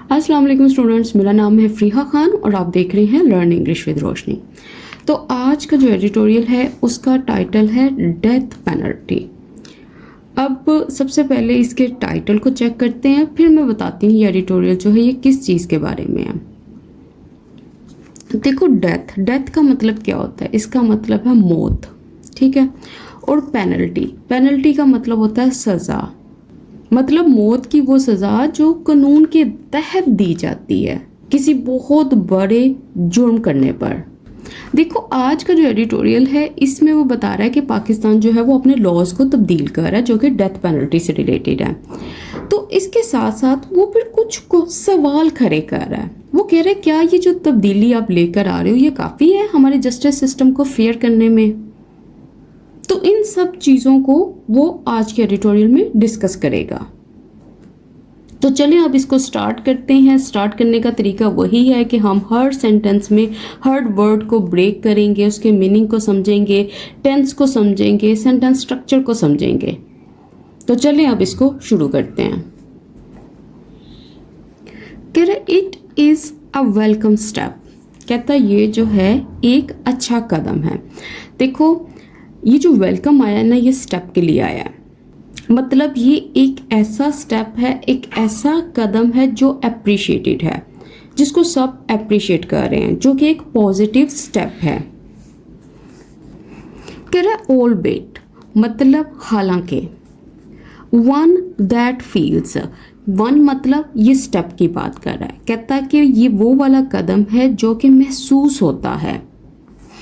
अस्सलाम वालेकुम स्टूडेंट्स, मेरा नाम है फ़रीहा खान और आप देख रहे हैं लर्न इंग्लिश विद रोशनी। तो आज का जो एडिटोरियल है उसका टाइटल है डेथ पेनल्टी। अब सबसे पहले इसके टाइटल को चेक करते हैं, फिर मैं बताती हूँ ये एडिटोरियल जो है ये किस चीज़ के बारे में है। देखो, डेथ का मतलब क्या होता है? इसका मतलब है मौत, ठीक है। और पेनल्टी का मतलब होता है सज़ा, मतलब मौत की वो सज़ा जो कानून के तहत दी जाती है किसी बहुत बड़े जुर्म करने पर। देखो, आज का जो एडिटोरियल है इसमें वो बता रहा है कि पाकिस्तान जो है वो अपने लॉज को तब्दील कर रहा है जो कि डेथ पेनल्टी से रिलेटेड है। तो इसके साथ साथ वो फिर कुछ को सवाल खड़े कर रहा है। वो कह रहा है क्या ये जो तब्दीली आप लेकर आ रहे हो ये काफ़ी है हमारे जस्टिस सिस्टम को फेयर करने में? तो इन सब चीज़ों को वो आज के एडिटोरियल में डिस्कस करेगा। तो चलिए अब इसको स्टार्ट करते हैं। स्टार्ट करने का तरीका वही है कि हम हर सेंटेंस में हर वर्ड को ब्रेक करेंगे, उसके मीनिंग को समझेंगे, टेंस को समझेंगे, सेंटेंस स्ट्रक्चर को समझेंगे। तो चलिए अब इसको शुरू करते हैं। कह रहे it is a welcome step, कहता ये जो है एक अच्छा कदम है। देखो, ये जो वेलकम आया ना ये स्टेप के लिए आया है, मतलब ये एक ऐसा स्टेप है, एक ऐसा कदम है जो अप्रिशिएटेड है, जिसको सब अप्रिशिएट कर रहे हैं, जो कि एक पॉजिटिव स्टेप है। कह रहा ऑल बेट मतलब हालांकि, वन दैट फील्स, वन मतलब ये स्टेप की बात कर रहा है। कहता है कि ये वो वाला कदम है जो कि महसूस होता है।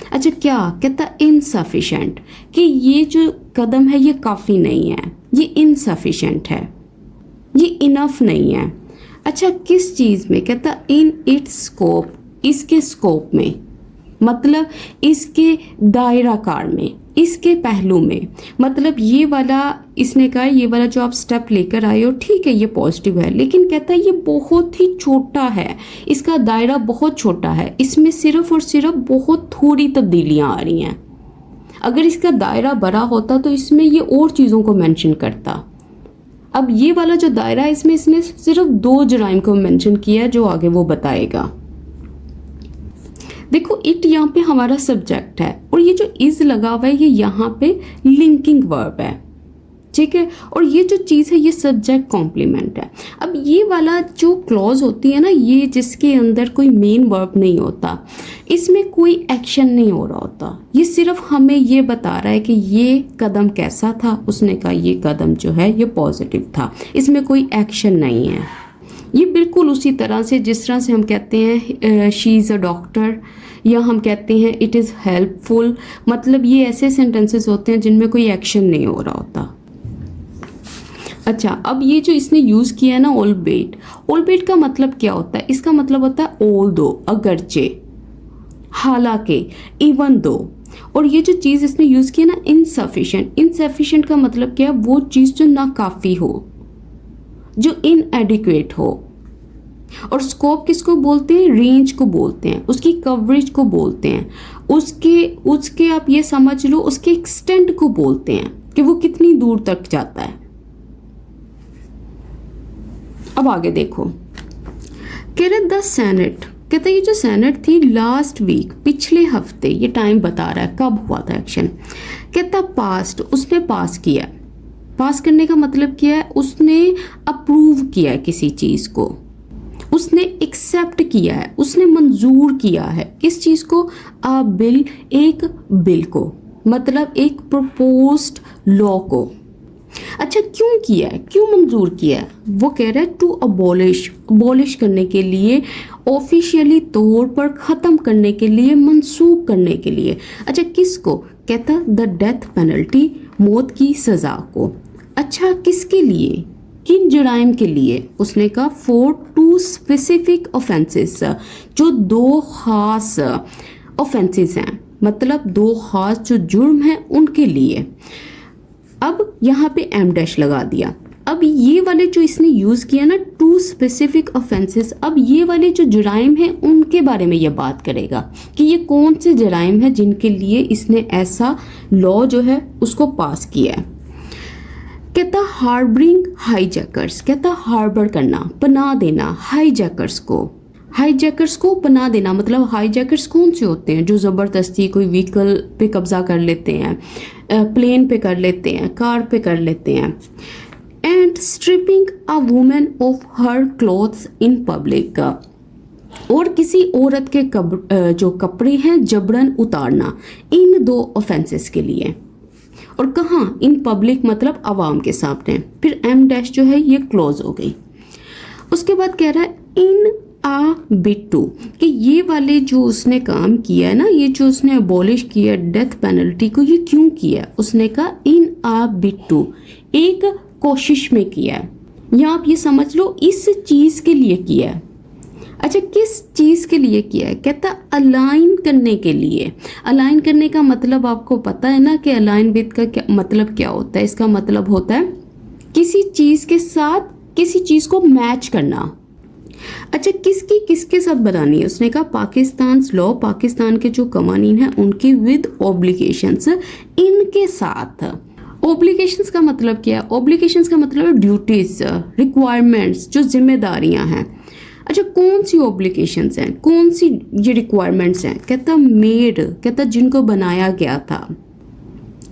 अच्छा, क्या कहता? इनसफिशेंट, कि ये जो कदम है ये काफ़ी नहीं है, ये इनसफिशेंट है, ये इनफ नहीं है। अच्छा, किस चीज़ में? कहता इन इट्स स्कोप, इसके स्कोप में, मतलब इसके दायराकार में, इसके पहलू में। मतलब ये वाला इसने कहा ये वाला जो आप स्टेप लेकर आए हो ठीक है ये पॉजिटिव है, लेकिन कहता है ये बहुत ही छोटा है, इसका दायरा बहुत छोटा है, इसमें सिर्फ और सिर्फ बहुत थोड़ी तब्दीलियां आ रही हैं। अगर इसका दायरा बड़ा होता तो इसमें ये और चीज़ों को मेंशन करता। अब ये वाला जो दायरा है इसमें इसने सिर्फ 2 जराइम को मेंशन किया है जो आगे वो बताएगा। देखो, इट यहाँ पे हमारा सब्जेक्ट है और ये जो इज लगा हुआ है ये यहाँ पे लिंकिंग वर्ब है, ठीक है। और ये जो चीज़ है ये सब्जेक्ट कॉम्प्लीमेंट है। अब ये वाला जो क्लॉज होती है ना, ये जिसके अंदर कोई मेन वर्ब नहीं होता, इसमें कोई एक्शन नहीं हो रहा होता, ये सिर्फ हमें ये बता रहा है कि ये कदम कैसा था। उसने कहा ये कदम जो है ये पॉजिटिव था, इसमें कोई एक्शन नहीं है। ये बिल्कुल उसी तरह से जिस तरह से हम कहते हैं शी इज़ अ डॉक्टर, या हम कहते हैं इट इज़ हेल्पफुल, मतलब ये ऐसे सेंटेंसेस होते हैं जिनमें कोई एक्शन नहीं हो रहा होता। अच्छा, अब ये जो इसने यूज़ किया है ना ऑल बेट का मतलब क्या होता है? इसका मतलब होता है ऑल दो, अगरचे, हालांकि, इवन दो। और ये जो चीज़ इसने यूज़ की है ना इनसफिशिएंट का मतलब क्या है? वो चीज़ जो नाकाफ़ी हो, जो इनएडिक्वेट हो। और स्कोप किसको बोलते हैं? रेंज को बोलते हैं, उसकी कवरेज को बोलते हैं, उसके आप ये समझ लो उसके एक्सटेंट को बोलते हैं कि वो कितनी दूर तक जाता है। अब आगे देखो, कह रहे द सेनेट, कहते ये जो सेनेट थी लास्ट वीक, पिछले हफ्ते, ये टाइम बता रहा है कब हुआ था एक्शन। कहता पास्ट, उसने पास किया। पास करने का मतलब क्या है? उसने अप्रूव किया है किसी चीज़ को, उसने एक्सेप्ट किया है, उसने मंजूर किया है। किस चीज़ को? अ बिल, एक बिल को, मतलब एक प्रपोज्ड लॉ को। अच्छा, क्यों किया है, क्यों मंजूर किया है? वो कह रहा है टू अबॉलिश करने के लिए, ऑफिशियली तौर पर ख़त्म करने के लिए, मनसूख करने के लिए। अच्छा, किसको? कहता द डेथ पेनल्टी, मौत की सज़ा को। अच्छा, किसके लिए, किन जुराइम के लिए? उसने कहा फॉर 2 स्पेसिफिक ऑफेंसेस, जो 2 खास ऑफेंसेस हैं, मतलब 2 खास जो जुर्म हैं उनके लिए। अब यहाँ पे एम डैश लगा दिया। अब ये वाले जो इसने यूज़ किया ना 2 स्पेसिफिक ऑफेंसेस, अब ये वाले जो जुराइम हैं उनके बारे में ये बात करेगा कि ये कौन से जुराइम हैं जिनके लिए इसने ऐसा लॉ जो है उसको पास किया है। कहता हार्बरिंग हाईजैकर्स, कहता हार्बर करना, पनाह देना हाईजैकर्स को पनाह देना। मतलब हाईजैकर्स कौन से होते हैं? जो ज़बरदस्ती कोई व्हीकल पे कब्जा कर लेते हैं, प्लेन पे कर लेते हैं, कार पे कर लेते हैं। And stripping a women of her clothes in public, और किसी औरत के जो कपड़े हैं जबरन उतारना, इन 2 ऑफेंसेस के लिए। और कहाँ? इन पब्लिक मतलब आवाम के सामने। फिर एम डैश जो है ये क्लोज हो गई। उसके बाद कह रहा है इन आ बिट टू, कि ये वाले जो उसने काम किया है ना, ये जो उसने अबॉलिश किया डेथ पेनल्टी को, ये क्यों किया? उसने कहा इन आ बिट टू, एक कोशिश में किया है, या आप ये समझ लो इस चीज के लिए किया है। अच्छा, किस चीज़ के लिए किया है? कहता अलाइन करने के लिए। अलाइन करने का मतलब आपको पता है ना कि अलाइन विद का क्या मतलब क्या होता है? इसका मतलब होता है किसी चीज़ के साथ किसी चीज़ को मैच करना। अच्छा, किसके साथ बनानी है? उसने कहा पाकिस्तान लॉ, पाकिस्तान के जो कवानीन हैं उनकी विद ऑब्लिगेशंस, इनके साथ। ऑब्लिगेशंस का मतलब क्या है? ऑब्लिगेशंस का मतलब है ड्यूटीज, रिक्वायरमेंट्स, जो जिम्मेदारियां हैं। अच्छा, कौन सी ऑब्लिगेशंस हैं, कौन सी ये रिक्वायरमेंट्स हैं? कहता मेड, कहता जिनको बनाया गया था,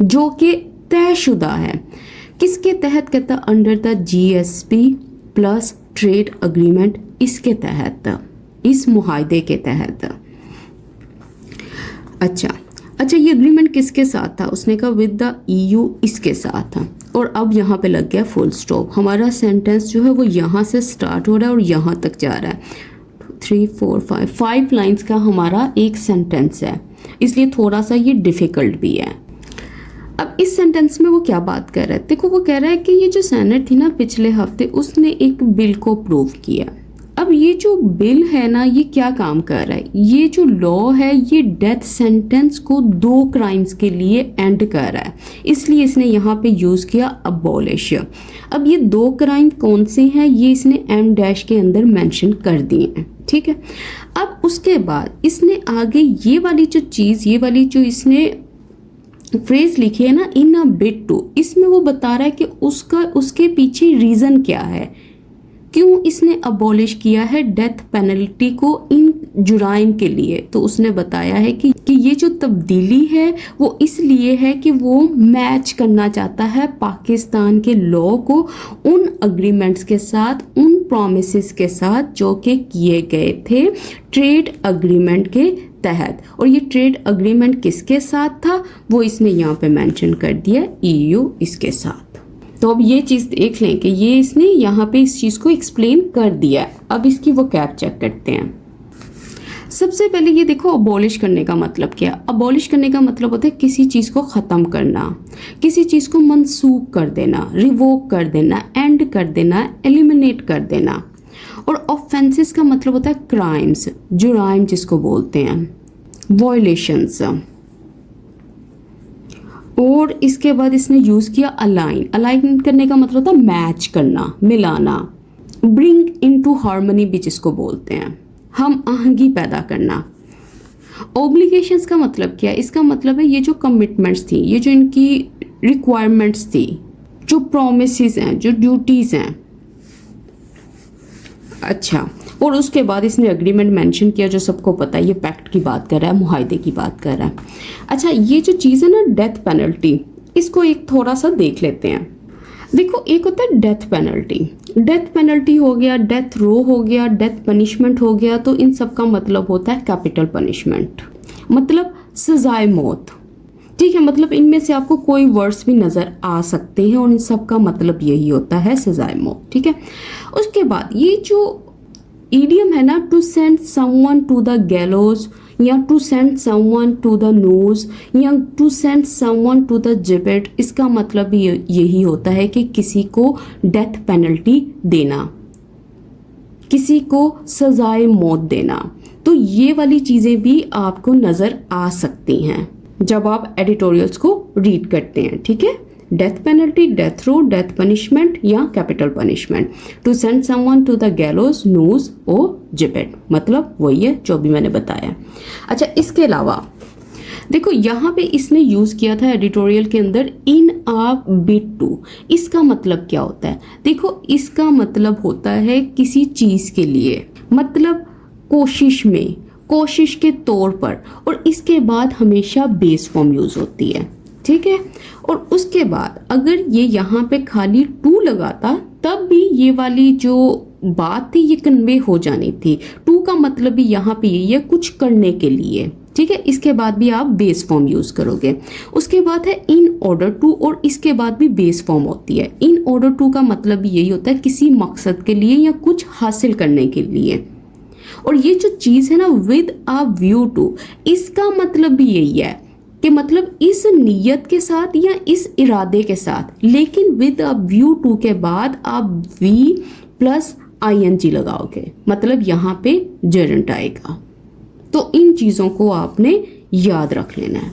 जो कि तयशुदा है। किसके तहत? कहता under the GSP plus trade agreement, इसके तहत, इस मुआहदे के तहत। अच्छा, ये अग्रीमेंट किसके साथ था? उसने कहा विद द EU, इसके साथ था। और अब यहाँ पे लग गया फुल स्टॉप। हमारा सेंटेंस जो है वो यहाँ से स्टार्ट हो रहा है और यहाँ तक जा रहा है। 3 4 5 लाइंस का हमारा एक सेंटेंस है, इसलिए थोड़ा सा ये डिफ़िकल्ट भी है। अब इस सेंटेंस में वो क्या बात कर रहा है? देखो, वो कह रहा है कि ये जो सेनेट थी ना पिछले हफ्ते, उसने एक बिल को अप्रूव किया। अब ये जो बिल है ना, ये क्या काम कर रहा है? ये जो लॉ है ये डेथ सेंटेंस को 2 क्राइम्स के लिए एंड कर रहा है, इसलिए इसने यहाँ पे यूज़ किया अबॉलिश। अब ये 2 क्राइम कौन से हैं, ये इसने एम डैश के अंदर मेंशन कर दिए हैं, ठीक है। अब उसके बाद इसने आगे ये वाली जो चीज़, ये वाली जो इसने फ्रेज लिखी है ना, इन अ बिट टू, इसमें वो बता रहा है कि उसके पीछे रीज़न क्या है, क्यों इसने अबॉलिश किया है डेथ पेनल्टी को इन जुराइम के लिए। तो उसने बताया है कि ये जो तब्दीली है वो इसलिए है कि वो मैच करना चाहता है पाकिस्तान के लॉ को उन अग्रीमेंट्स के साथ, उन प्रोमिसेस के साथ जो कि किए गए थे ट्रेड अग्रीमेंट के तहत। और ये ट्रेड अग्रीमेंट किसके साथ था वो इसने यहाँ पे मेंशन कर दिया, EU इसके साथ। तो अब ये चीज़ देख लें कि ये इसने यहाँ पे इस चीज़ को एक्सप्लेन कर दिया। अब इसकी वो कैप चेक करते हैं। सबसे पहले ये देखो, अबॉलिश करने का मतलब क्या? अबॉलिश करने का मतलब होता है किसी चीज़ को ख़त्म करना, किसी चीज़ को मनसूख कर देना, रिवोक कर देना, एंड कर देना, एलिमिनेट कर देना। और ऑफेंसेस का मतलब होता है क्राइम्स, जुराइम जिसको बोलते हैं, वॉयलेशंस। और इसके बाद इसने यूज़ किया अलाइन। अलाइन करने का मतलब होता है मैच करना, मिलाना। ब्रिंग इनटू हार्मनी भी जिसको बोलते हैं, हम आहंगी पैदा करना। ऑब्लिगेशंस का मतलब क्या है? इसका मतलब है ये जो कमिटमेंट्स थी, ये जो इनकी रिक्वायरमेंट्स थी, जो प्रोमिसेस हैं, जो ड्यूटीज़ हैं। अच्छा, और उसके बाद इसने अग्रीमेंट मेंशन किया, जो सबको पता है ये पैक्ट की बात कर रहा है, मुआहदे की बात कर रहा है। अच्छा, ये जो चीज़ है ना डेथ पेनल्टी, इसको एक थोड़ा सा देख लेते हैं। देखो, एक होता है डेथ पेनल्टी, डेथ पेनल्टी हो गया, डेथ रो हो गया, डेथ पनिशमेंट हो गया। तो इन सब का मतलब होता है कैपिटल पनिशमेंट, मतलब सजाए मौत, ठीक है। मतलब इनमें से आपको कोई वर्ड्स भी नज़र आ सकते हैं और इन सब का मतलब यही होता है, सजाए मौत, ठीक है। उसके बाद ये जो इडियम है ना, to send someone to the gallows, या to send someone to the noose, या to send someone to the gibbet, इसका मतलब भी यही होता है कि किसी को डेथ पेनल्टी देना, किसी को सजाए मौत देना। तो ये वाली चीज़ें भी आपको नज़र आ सकती हैं जब आप एडिटोरियल्स को रीड करते हैं, ठीक है। Death penalty, death row, death punishment या capital punishment, to send someone to the gallows, noose और जिबेट, मतलब वही है जो भी मैंने बताया। अच्छा, इसके अलावा देखो यहाँ पे इसने यूज किया था एडिटोरियल के अंदर इन अ बिट टू। इसका मतलब क्या होता है? देखो इसका मतलब होता है किसी चीज के लिए, मतलब कोशिश में, कोशिश के तौर पर, और इसके बाद हमेशा बेस फॉर्म यूज होती है, ठीक है। और उसके बाद अगर ये यहाँ पे खाली टू लगाता तब भी ये वाली जो बात थी ये कन्वे हो जानी थी। टू का मतलब भी यहाँ पे यही है, कुछ करने के लिए, ठीक है। इसके बाद भी आप बेस फॉर्म यूज करोगे। उसके बाद है इन ऑर्डर टू, और इसके बाद भी बेस फॉर्म होती है। इन ऑर्डर टू का मतलब भी यही होता है किसी मकसद के लिए या कुछ हासिल करने के लिए। और ये जो चीज है ना विद अ व्यू टू, इसका मतलब भी यही है कि मतलब इस नियत के साथ या इस इरादे के साथ, लेकिन विद अ व्यू टू के बाद आप वी प्लस आईएनजी लगाओगे, मतलब यहाँ पे जेरेंट आएगा। तो इन चीजों को आपने याद रख लेना है।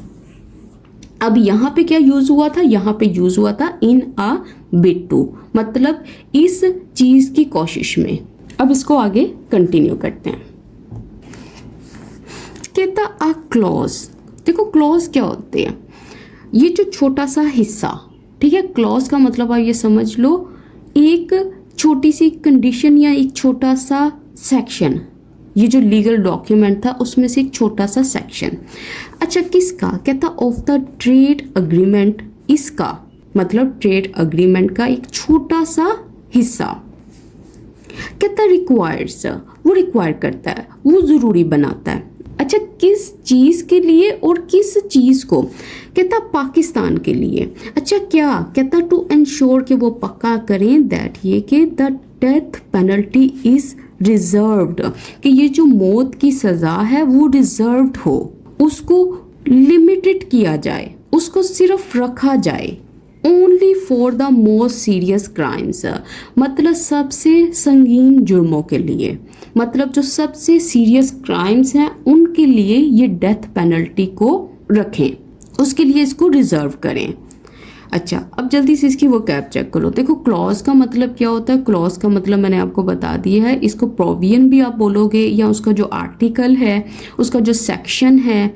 अब यहाँ पे क्या यूज हुआ था? यहाँ पे यूज हुआ था इन अ बिट टू, मतलब इस चीज की कोशिश में। अब इसको आगे कंटिन्यू करते हैं। कहता अ क्लॉज। देखो क्लॉज क्या होते हैं? ये जो छोटा सा हिस्सा, ठीक है। क्लॉज का मतलब आप ये समझ लो एक छोटी सी कंडीशन या एक छोटा सा सेक्शन। ये जो लीगल डॉक्यूमेंट था उसमें से एक छोटा सा सेक्शन। अच्छा किसका? कहता ऑफ द ट्रेड अग्रीमेंट। इसका मतलब ट्रेड अग्रीमेंट का एक छोटा सा हिस्सा। कहता रिक्वायर्स, वो रिक्वायर करता है, वो जरूरी बनाता है। अच्छा किस चीज के लिए और किस चीज को? कहता पाकिस्तान के लिए। अच्छा क्या? कहता टू एंश्योर कि वो पक्का करें दैट ये कि the death penalty is reserved, कि ये जो मौत की सजा है वो रिजर्व्ड हो, उसको लिमिटेड किया जाए, उसको सिर्फ रखा जाए। Only for the most serious crimes, मतलब सबसे संगीन जुर्मों के लिए, मतलब जो सबसे सीरियस क्राइम्स हैं उनके लिए ये डेथ पेनल्टी को रखें, उसके लिए इसको रिजर्व करें। अच्छा अब जल्दी से इसकी वो कैप चेक करो। देखो क्लॉज का मतलब क्या होता है? क्लॉज का मतलब मैंने आपको बता दिया है। इसको प्रोविजन भी आप बोलोगे, या उसका जो आर्टिकल है, उसका जो सेक्शन है,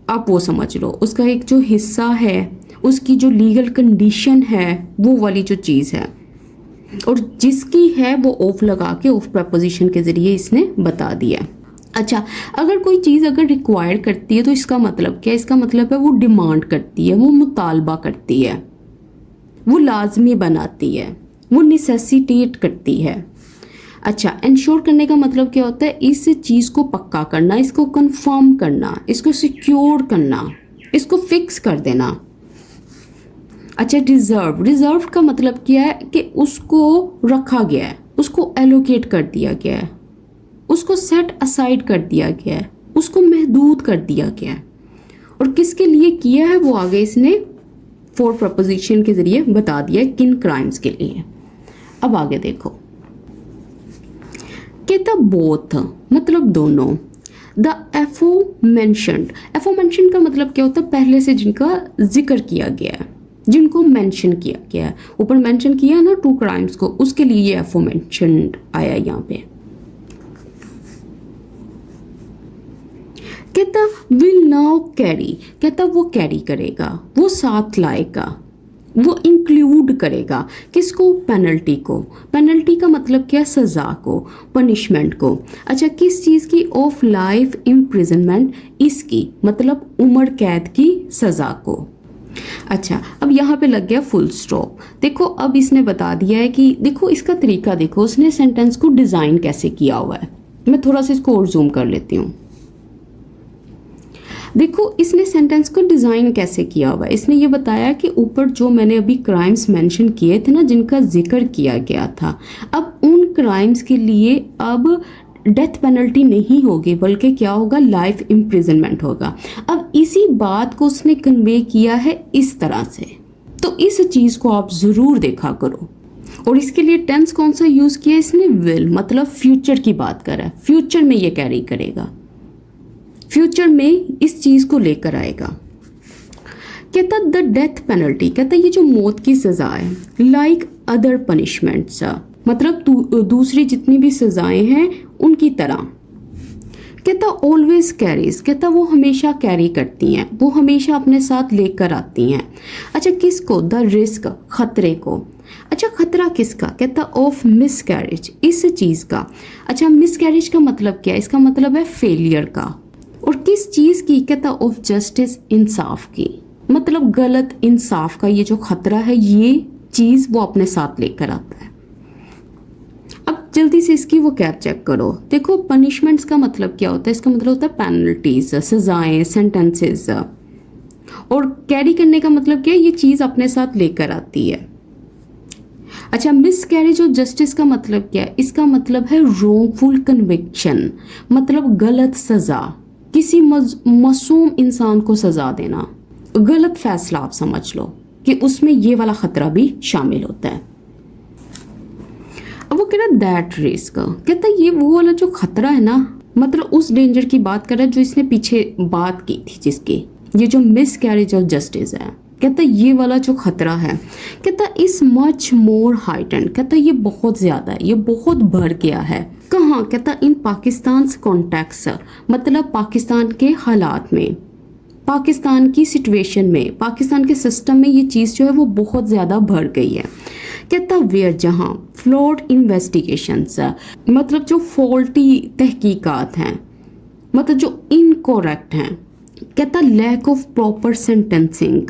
आप वो समझ लो। उसका एक जो हिस्सा है, उसकी जो लीगल कंडीशन है, वो वाली जो चीज़ है, और जिसकी है वो ऑफ लगा के ऑफ प्रपोजिशन के ज़रिए इसने बता दिया। अच्छा अगर कोई चीज़ अगर रिक्वायर करती है तो इसका मतलब क्या? इसका मतलब है वो डिमांड करती है, वो मुतालबा करती है, वो लाजमी बनाती है, वो निसेसिटेट करती है। अच्छा इंश्योर करने का मतलब क्या होता है? इस चीज़ को पक्का करना, इसको कंफर्म करना, इसको सिक्योर करना, इसको फिक्स कर देना। अच्छा रिजर्व, रिजर्व का मतलब क्या है? कि उसको रखा गया है, उसको एलोकेट कर दिया गया है, उसको सेट असाइड कर दिया गया है, उसको महदूद कर दिया गया है। और किसके लिए किया है वो आगे इसने फॉर प्रपोजिशन के जरिए बता दिया है, किन क्राइम्स के लिए। अब आगे देखो, कहता बोथ मतलब दोनों। द एफोमेंशन्ड, एफोमेंशन्ड का मतलब क्या होता है? पहले से जिनका जिक्र किया गया है, जिनको मेंशन किया गया है। ऊपर मेंशन किया है ना 2 क्राइम्स को, उसके लिए ये एफोमेंशन्ड आया यहाँ पे। कहता विल नाउ कैरी, कहता वो कैरी करेगा, वो साथ लाएगा, वो इंक्लूड करेगा किसको? पेनल्टी को। पेनल्टी का मतलब क्या? सजा को, पनिशमेंट को। अच्छा किस चीज़ की? ऑफ लाइफ इम्प्रिजनमेंट, इसकी मतलब उम्र कैद की सजा को। अच्छा अब यहाँ पे लग गया फुल स्टॉप। देखो अब इसने बता दिया है कि देखो इसका तरीका देखो, उसने सेंटेंस को डिज़ाइन कैसे किया हुआ है। मैं थोड़ा सा इसको और जूम कर लेती हूँ। देखो इसने सेंटेंस को डिज़ाइन कैसे किया हुआ है। इसने ये बताया कि ऊपर जो मैंने अभी क्राइम्स मेंशन किए थे ना, जिनका जिक्र किया गया था, अब उन क्राइम्स के लिए अब डेथ पेनल्टी नहीं होगी, बल्कि क्या होगा? लाइफ इम्प्रिजनमेंट होगा। अब इसी बात को उसने कन्वे किया है इस तरह से, तो इस चीज़ को आप ज़रूर देखा करो। और इसके लिए टेंस कौन सा यूज़ किया इसने? विल, मतलब फ्यूचर की बात कर रहा है, फ्यूचर में ये कैरी करेगा, फ्यूचर में इस चीज़ को लेकर आएगा। कहता द डेथ पेनल्टी, कहता ये जो मौत की सज़ा है, लाइक अदर पनिशमेंट्स, मतलब दूसरी जितनी भी सज़ाएं हैं उनकी तरह। कहता ऑलवेज कैरीज, कहता वो हमेशा कैरी करती हैं, वो हमेशा अपने साथ लेकर आती हैं। अच्छा किसको? द रिस्क, खतरे को। अच्छा खतरा किसका? कहता ऑफ मिस कैरेज, इस चीज़ का। अच्छा मिस कैरेज का मतलब क्या है? इसका मतलब है फेलियर का। और किस चीज़ की? कहता ऑफ जस्टिस, इंसाफ की। मतलब गलत इंसाफ का ये जो खतरा है, ये चीज़ वो अपने साथ लेकर आता है। अब जल्दी से इसकी वो कैप चेक करो। देखो पनिशमेंट्स का मतलब क्या होता है? इसका मतलब होता है पेनल्टीज, सजाएं, सेंटेंसेस। और कैरी करने का मतलब क्या है? ये चीज़ अपने साथ लेकर आती है। अच्छा मिस कैरेज और जस्टिस का मतलब क्या है? इसका मतलब है रोंगफुल कन्विक्शन, मतलब गलत सजा, किसी मासूम इंसान को सजा देना, गलत फैसला आप समझ लो कि उसमें ये वाला खतरा भी शामिल होता है। अब वो कह रहा है दैट रिस्क, कहता है ये वो वाला जो खतरा है ना, मतलब उस डेंजर की बात कर रहा है जो इसने पीछे बात की थी, जिसकी ये जो मिस कैरेज ऑफ जस्टिस है। कहता है ये वाला जो खतरा है, कहता है इस मच मोर हाइटेंड, कहता है ये बहुत ज़्यादा है, ये बहुत बढ़ गया है। कहाँ? कहता इन पाकिस्तान कॉन्टेक्स्ट, मतलब पाकिस्तान के हालात में, पाकिस्तान की सिचुएशन में, पाकिस्तान के सिस्टम में ये चीज़ जो है वो बहुत ज़्यादा बढ़ गई है। कहता वेयर, जहाँ फ्लॉड इन्वेस्टिगेशंस, मतलब जो फॉल्टी तहकीकात हैं, मतलब जो इनकोरेक्ट हैं। कहता lack of proper sentencing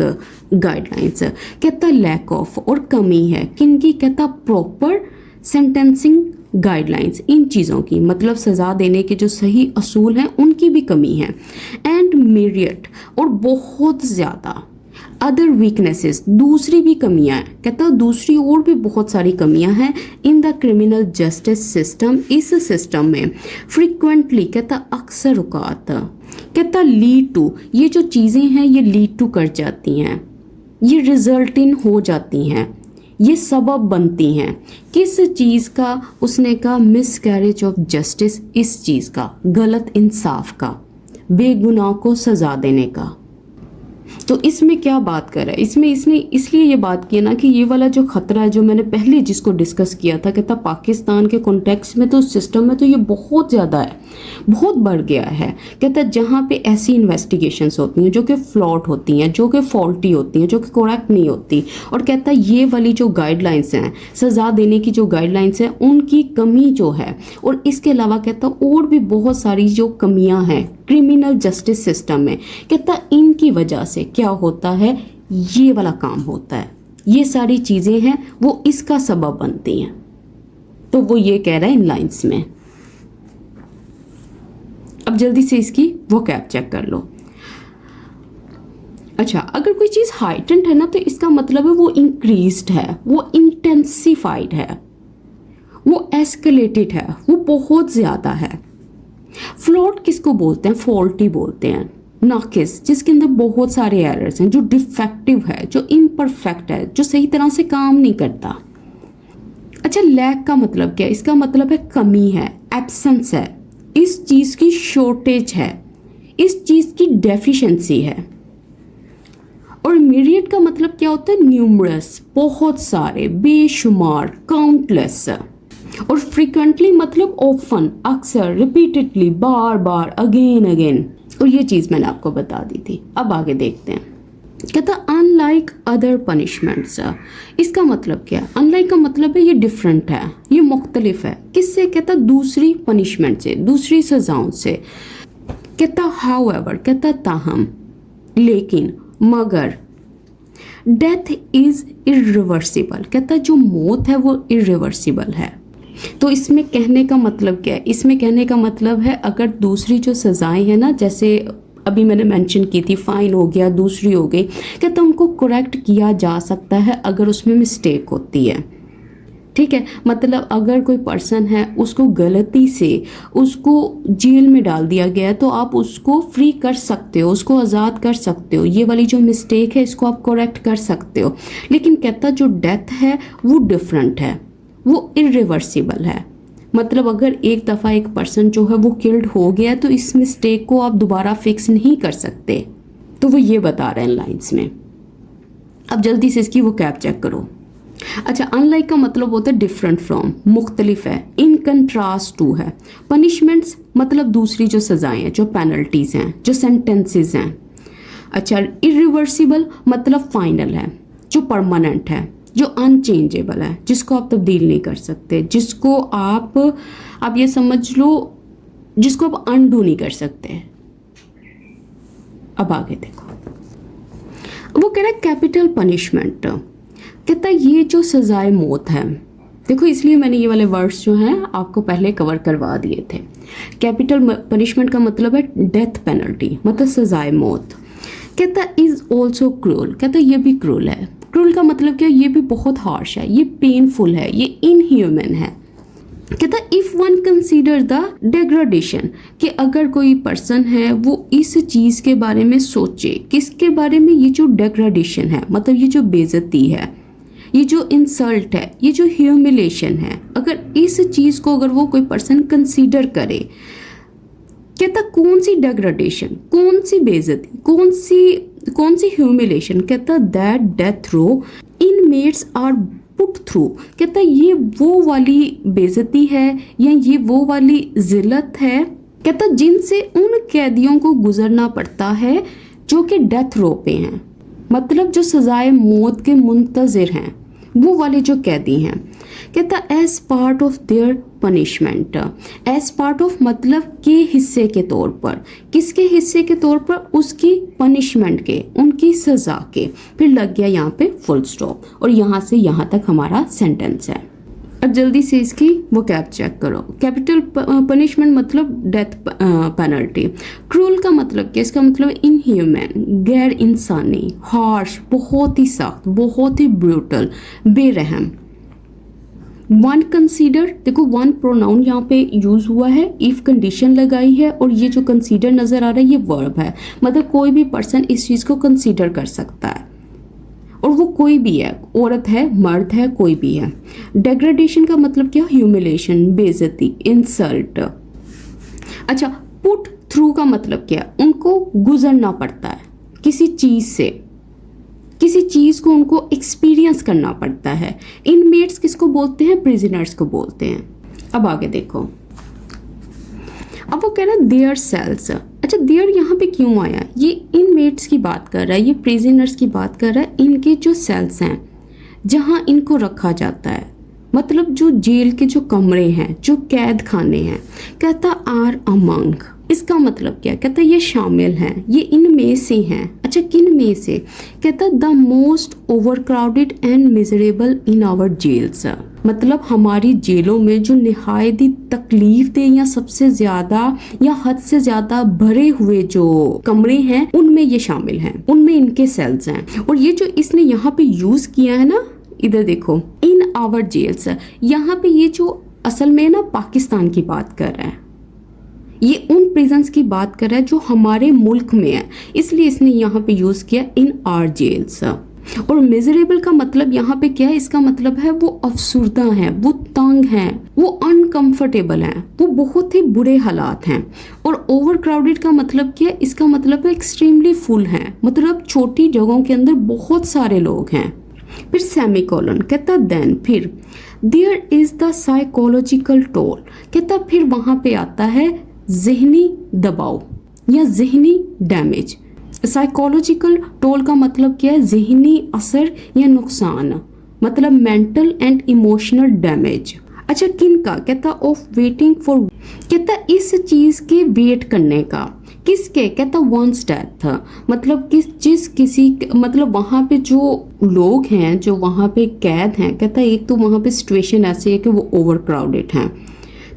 guidelines, कहता लैक ऑफ और कमी है किनकी? कहता प्रॉपर सेंटेंसिंग गाइडलाइंस, इन चीज़ों की, मतलब सज़ा देने के जो सही असूल हैं उनकी भी कमी है। एंड मीरियट, और बहुत ज़्यादा अदर वीकनेसेस, दूसरी भी कमियां हैं। कहता दूसरी और भी बहुत सारी कमियां हैं in the criminal justice system, इस सिस्टम में। फ्रिक्वेंटली, कहता अक्सर औकात, कहता लीड टू, ये जो चीज़ें हैं ये लीड टू कर जाती हैं, ये रिजल्ट इन हो जाती हैं, ये सबब बनती हैं। किस चीज़ का? उसने कहा मिस कैरेज ऑफ जस्टिस, इस चीज़ का, गलत इंसाफ का, बेगुनाह को सज़ा देने का। तो इसमें क्या बात कर रहा है? इसमें इसने इसलिए ये बात की ना कि ये वाला जो खतरा है जो मैंने पहले जिसको डिस्कस किया था, कहता पाकिस्तान के कॉन्टेक्स्ट में, तो सिस्टम में तो ये बहुत ज़्यादा है, बहुत बढ़ गया है। कहता जहाँ पे ऐसी इन्वेस्टिगेशंस होती हैं जो कि फ्लॉट होती हैं, जो कि फॉल्टी होती हैं, जो कि करेक्ट नहीं होती। और कहता ये वाली जो गाइडलाइंस हैं, सज़ा देने की जो गाइडलाइंस हैं, उनकी कमी जो है, और इसके अलावा कहता और भी बहुत सारी जो कमियाँ हैं क्रिमिनल जस्टिस सिस्टम में, कहता इनकी वजह से क्या होता है? ये वाला काम होता है, ये सारी चीज़ें हैं वो इसका सबब बनती हैं। तो वो ये कह रहा है इन लाइंस में। अब जल्दी से इसकी वो कैप चेक कर लो। अच्छा अगर कोई चीज़ हाइटेंड है ना, तो इसका मतलब है वो इंक्रीज्ड है, वो इंटेंसिफाइड है, वो एस्केलेटेड है, वो बहुत ज़्यादा है। फ्लॉट किसको बोलते हैं? फॉल्टी बोलते हैं। नाकिस, जिसके अंदर बहुत सारे एरर्स हैं, जो डिफेक्टिव है, जो इम्परफेक्ट है, जो सही तरह से काम नहीं करता। अच्छा लैक का मतलब क्या है? इसका मतलब है कमी है, एब्सेंस है, इस चीज़ की शॉर्टेज है, इस चीज़ की डेफिशिएंसी है। और मीरियड का मतलब क्या होता है? न्यूमरस, बहुत सारे, बेशुमार, काउंटलेस। और फ्रीक्वेंटली मतलब ऑफन, अक्सर, रिपीटेडली, बार बार, अगेन अगेन। और ये चीज़ मैंने आपको बता दी थी। अब आगे देखते हैं। कहता अनलाइक अदर पनिशमेंट्स, इसका मतलब क्या है? अनलाइक का मतलब है ये डिफरेंट है, ये मुख्तलिफ है। किससे? कहता दूसरी पनिशमेंट से, दूसरी सजाओं से। कहता हाउएवर, कहता ताहम, लेकिन, मगर। डेथ इज इरिवर्सिबल, कहता जो मौत है वो इरिवर्सिबल है। तो इसमें कहने का मतलब क्या है? इसमें कहने का मतलब है अगर दूसरी जो सज़ाएं हैं ना, जैसे अभी मैंने मेंशन की थी, फाइन हो गया, दूसरी हो गई, कहता उनको करेक्ट किया जा सकता है अगर उसमें मिस्टेक होती है। ठीक है, मतलब अगर कोई पर्सन है उसको गलती से उसको जेल में डाल दिया गया, तो आप उसको फ्री कर सकते हो, उसको आज़ाद कर सकते हो। ये वाली जो मिस्टेक है इसको आप करेक्ट कर सकते हो। लेकिन कहता जो डेथ है वो डिफरेंट है, वो इरिवर्सिबल है। मतलब अगर एक दफ़ा एक पर्सन जो है वो किल्ड हो गया तो इस मिस्टेक को आप दोबारा फिक्स नहीं कर सकते। तो वो ये बता रहे हैं लाइंस में। अब जल्दी से इसकी वो कैप चेक करो। अच्छा, अनलाइक का मतलब होता है डिफरेंट फ्रॉम, मुख्तलिफ है, इन कंट्रास्ट टू है। पनिशमेंट्स मतलब दूसरी जो सजाएं हैं, जो पेनल्टीज हैं, जो सेंटेंसेस हैं। अच्छा, इरिवर्सिबल मतलब फाइनल है, जो परमानेंट है, जो अनचेंजेबल है, जिसको आप तब्दील नहीं कर सकते, जिसको आप ये समझ लो, जिसको आप अनडू नहीं कर सकते। अब आगे देखो, वो कह रहा है कैपिटल पनिशमेंट, कहता है ये जो सजाए मौत है, देखो इसलिए मैंने ये वाले वर्ड्स जो हैं आपको पहले कवर करवा दिए थे। कैपिटल पनिशमेंट का मतलब है डेथ पेनल्टी, मतलब सजाए मौत। कहता इज ऑल्सो क्रूल, कहता ये भी क्रूल है। क्रूल का मतलब क्या, ये भी बहुत हार्श है, ये पेनफुल है, ये इनह्यूमन है। कहता इफ वन कंसीडर द डेग्रेडेशन, कि अगर कोई पर्सन है वो इस चीज के बारे में सोचे, किसके बारे में, ये जो डेग्रेडेशन है, मतलब ये जो बेइज्जती है, ये जो इंसल्ट है, ये जो ह्यूमिलेशन है, अगर इस चीज को अगर वो कोई पर्सन कंसीडर करे, कहता कौन सी डेग्रेडेशन, कौन सी बेइज्जती, कौन सी ह्यूमिलेशन, कहता that death row inmates are put through, कहता ये वो वाली बेइज्जती है या ये वो वाली जिल्लत है, कहता जिनसे उन कैदियों को गुजरना पड़ता है जो कि डेथ रो पे हैं, मतलब जो सजाए मौत के मुंतजिर हैं, वो वाले जो कैदी हैं। कहता as part of their punishment, as part of मतलब के हिस्से के तौर पर, किसके हिस्से के तौर पर, उसकी पनिशमेंट के, उनकी सजा के। फिर लग गया यहाँ पे फुल स्टॉप, और यहाँ से यहाँ तक हमारा सेंटेंस है। अब जल्दी से इसकी वो कैप चेक करो। कैपिटल पनिशमेंट मतलब डेथ पेनल्टी। क्रूल का क्या, इसका मतलब इनह्यूमन, गैर इंसानी, हार्श, बहुत ही सख्त, बहुत ही ब्रूटल, बेरहम। वन कंसीडर, देखो वन प्रोनाउन यहाँ पे यूज हुआ है, इफ कंडीशन लगाई है, और ये जो कंसीडर नजर आ रहा है ये वर्ब है, मतलब कोई भी पर्सन इस चीज को कंसीडर कर सकता है, और वो कोई भी है, औरत है, मर्द है, कोई भी है। डेग्रेडेशन का मतलब क्या, ह्यूमिलेशन, बेइज्जती, इंसल्ट। अच्छा, पुट थ्रू का मतलब क्या, उनको गुजरना पड़ता है किसी चीज से, किसी चीज को उनको एक्सपीरियंस करना पड़ता है। इनमेट्स किसको बोलते हैं, प्रिजनर्स को बोलते हैं। अब आगे देखो, अब वो कह रहा है देयर सेल्स। अच्छा, देयर यहाँ पे क्यों आया, ये इनमेट्स की बात कर रहा है, ये प्रिजनर्स की बात कर रहा है, इनके जो सेल्स हैं जहाँ इनको रखा जाता है, मतलब जो जेल के जो कमरे हैं, जो कैद खाने हैं। कहता आर अमंग, इसका मतलब क्या, कहता ये शामिल हैं, ये इनमें से हैं। अच्छा, किन में से, कहता the most overcrowded and miserable in our jails, मतलब हमारी जेलों में जो निहायत ही तकलीफ दे या सबसे ज्यादा या हद से ज्यादा भरे हुए जो कमरे हैं, उनमें ये शामिल हैं, उनमें इनके सेल्स हैं। और ये जो इसने यहाँ पे यूज किया है ना, इधर देखो, इन आवर जेल्स, यहाँ पे ये जो असल में ना पाकिस्तान की बात कर रहा है, ये उन प्रिजन्स की बात कर रहा है जो हमारे मुल्क में है, इसलिए इसने यहाँ पे यूज किया इन आवर जेल्स। और मिजरेबल का मतलब यहाँ पे क्या है, इसका मतलब है वो अफसुर्दा हैं, वो तंग हैं, वो अनकंफर्टेबल हैं, वो बहुत ही बुरे हालात हैं। और ओवर क्राउडेड का मतलब क्या है, इसका मतलब है एक्सट्रीमली फुल हैं, मतलब छोटी जगहों के अंदर बहुत सारे लोग हैं। फिर सेमीकोलन, कहता देन, फिर there is the psychological toll, कहता फिर वहां पे आता है जहनी दबाव या जहनी डैमेज। साइकोलॉजिकल टोल का मतलब क्या है, जहनी असर या नुकसान, मतलब मेंटल एंड इमोशनल डैमेज। अच्छा, किन का, कहता ऑफ वेटिंग फॉर, कहता इस चीज के वेट करने का, किसके, कहता वंस डेथ, मतलब किसी मतलब वहाँ पे जो लोग हैं, जो वहाँ पे कैद हैं, कहता एक तो वहाँ पे सिचुएशन ऐसी है कि वो ओवर क्राउडेड हैं,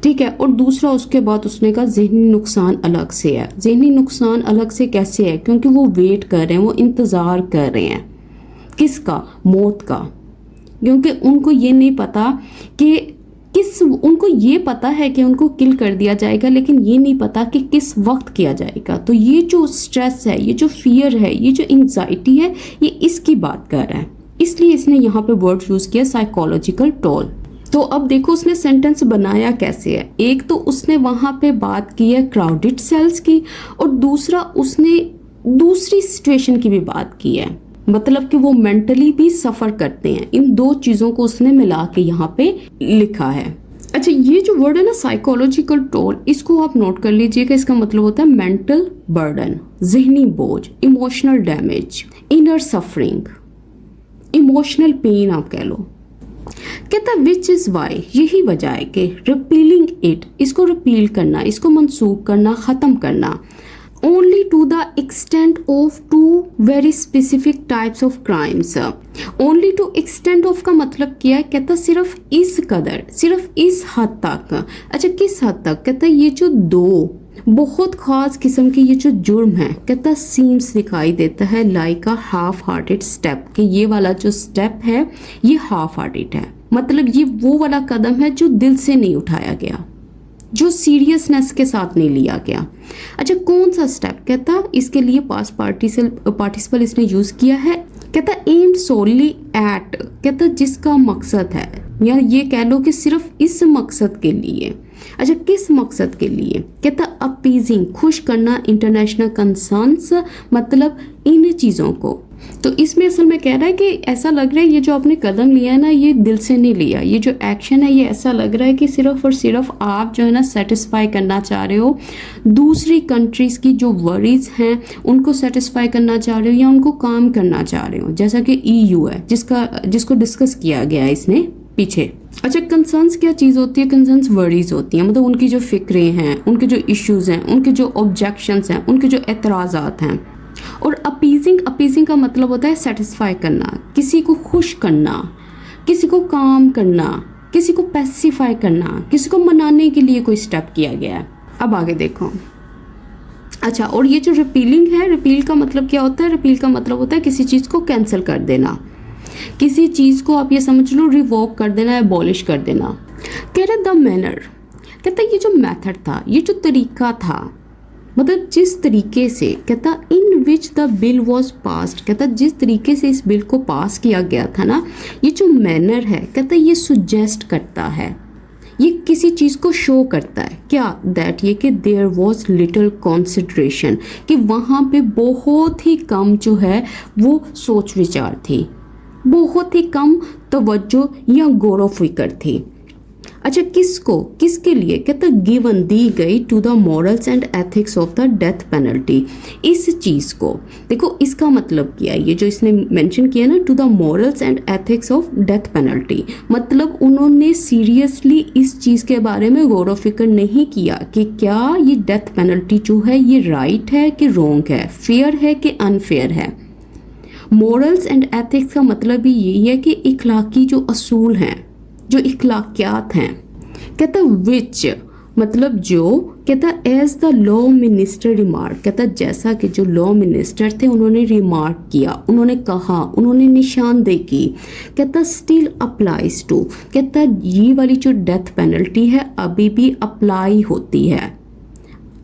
ठीक है, और दूसरा उसके बाद उसने कहा जहनी नुकसान अलग से है। जहनी नुकसान अलग से कैसे है, क्योंकि वो वेट कर रहे हैं, वो इंतज़ार कर रहे हैं, किसका, मौत का, क्योंकि उनको ये नहीं पता कि उनको ये पता है कि उनको किल कर दिया जाएगा, लेकिन ये नहीं पता कि किस वक्त किया जाएगा। तो ये जो स्ट्रेस है, ये जो फियर है, ये जो एंजाइटी है, ये इसकी बात कर रहा है, इसलिए इसने यहाँ पे वर्ड यूज किया साइकोलॉजिकल टोल। तो अब देखो उसने सेंटेंस बनाया कैसे है, एक तो उसने वहां पे बात की है क्राउडेड सेल्स की, और दूसरा उसने दूसरी सिचुएशन की भी बात की है, मतलब कि वो मेंटली भी सफ़र करते हैं। इन दो चीज़ों को उसने मिला के यहाँ पे लिखा है। अच्छा, ये जो वर्ड है ना साइकोलॉजिकल टोल, इसको आप नोट कर लीजिएगा। इसका मतलब होता है मेंटल बर्डन, जहनी बोझ, emotional damage, inner suffering, emotional pain आप कह लो। कहता विच इज़ वाई, यही वजह है कि रिपीलिंग इट, इसको रिपील करना, इसको मनसूख करना, ख़त्म करना, only to the extent of to very specific types of crimes. Only to extent of का मतलब क्या है? कहता सिर्फ इस कदर, सिर्फ इस हद तक। अच्छा, किस हद तक? कहता ये जो दो बहुत ख़ास किस्म के ये जो जुर्म है, कहता सीम्स दिखाई देता है like a half hearted step, कि ये वाला जो स्टेप है ये हाफ हार्टेड है, मतलब ये वो वाला कदम है जो दिल से नहीं उठाया गया, जो सीरियसनेस के साथ नहीं लिया गया। अच्छा, कौन सा स्टेप? कहता इसके लिए पास्ट पार्टिसिपल इसने यूज़ किया है। कहता एम्ड सोली एट, कहता जिसका मकसद है, या ये कह लो कि सिर्फ इस मकसद के लिए। अच्छा, किस मकसद के लिए? कहता अपीजिंग, खुश करना इंटरनेशनल कंसर्न्स, मतलब इन चीज़ों को। तो इसमें असल में कह रहा है कि ऐसा लग रहा है ये जो आपने कदम लिया है ना, ये दिल से नहीं लिया। ये जो एक्शन है ये ऐसा लग रहा है कि सिर्फ और सिर्फ आप जो है ना सेटिस्फाई करना चाह रहे हो, दूसरी कंट्रीज़ की जो वरीज हैं उनको सेटिस्फाई करना चाह रहे हो, या उनको काम करना चाह रहे हो, जैसा कि EU है जिसको डिस्कस किया गया है इसने पीछे। अच्छा, कंसर्न्स क्या चीज़ होती है? कंसर्न्स वरीज होती हैं, मतलब उनकी जो फ़िक्रें हैं, उनके जो इश्यूज़ हैं, उनके जो ऑब्जेक्शंस हैं, उनके जो एतराज़ात हैं। और अपीजिंग का मतलब होता है सेटिस्फाई करना, किसी को खुश करना, किसी को काम करना, किसी को पैसिफाई करना, किसी को मनाने के लिए कोई स्टेप किया गया है। अब आगे देखो। अच्छा, और ये जो रिपीलिंग है, रिपील का मतलब क्या होता है? रिपील का मतलब होता है किसी चीज़ को कैंसिल कर देना, किसी चीज़ को आप ये समझ लो रिवोक कर देना, एबॉलिश कर देना। कह रहे द मैनर, कहता ये जो मेथड था, ये जो तरीका था, मतलब जिस तरीके से, कहता in which the bill was passed, कहता जिस तरीके से इस बिल को पास किया गया था ना, ये जो मैनर है, कहता ये सुजेस्ट करता है, ये किसी चीज़ को शो करता है। क्या? दैट ये कि देयर वॉज लिटिल कॉन्सिडरेशन, कि वहाँ पे बहुत ही कम जो है वो सोच विचार थी, बहुत ही कम तवज्जो या गौर व फिक्र थी। अच्छा, किसको, किसके लिए? कहता गिवन, दी गई, to the morals and ethics of the death penalty. इस चीज़ को देखो, इसका मतलब क्या है? ये जो इसने मेंशन किया ना, to the morals and ethics of death penalty, मतलब उन्होंने सीरियसली इस चीज़ के बारे में गौर व फिक्र नहीं किया कि क्या ये डेथ पेनल्टी जो है ये राइट है कि रॉन्ग है, फेयर है कि अनफेयर है। मॉरल्स एंड एथिक्स का मतलब भी यही है कि इखलाकी जो असूल हैं, जो इखलाकियात हैं। कहता विच, मतलब जो, कहता as the law minister remark, कहता जैसा कि जो लॉ मिनिस्टर थे उन्होंने रिमार्क किया, उन्होंने कहा, उन्होंने निशानदेही की। कहता स्टिल अप्लाइज टू, कहता ये वाली जो डेथ पेनल्टी है अभी भी अप्लाई होती है,